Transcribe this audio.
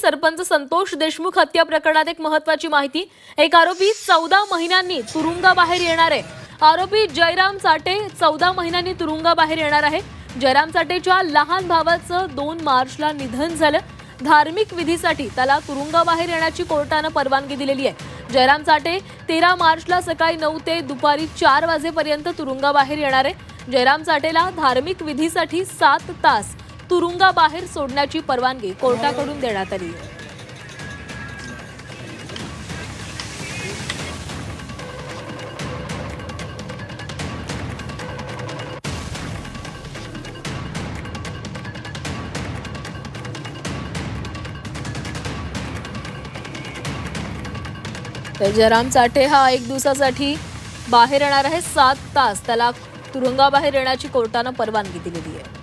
सरपंच संतोष देशमुख हत्या प्रकरणात एक महत्त्वाची माहिती। एक आरोपी 14 महिन्यांनी तुरुंगाबाहेर येणार आहे। आरोपी जयराम चाटे 14 महिन्यांनी तुरुंगाबाहेर येणार आहे। जयराम चाटेच्या लहान भावाचं 2 मार्चला निधन झालं। धार्मिक विधीसाठी त्याला तुरुंगाबाहेर येण्याची कोर्टाने परवानगी दिलेली आहे। जयराम चाटे 13 मार्चला सकाळी 9 ते दुपारी 4 वाजेपर्यंत तुरुंगाबाहेर येणार आहे। जयराम चाटेला धार्मिक विधीसाठी 7 तास तुरुंगाबाहेर सोडण्याची परवानगी कोर्टाकडून देण्यात आली आहे। जयराम चाटे हा 1 दिवसासाठी बाहेर येणार आहे। 7 तास त्याला तुरुंगाबाहेर येण्याची कोर्टाने परवानगी दिलेली आहे।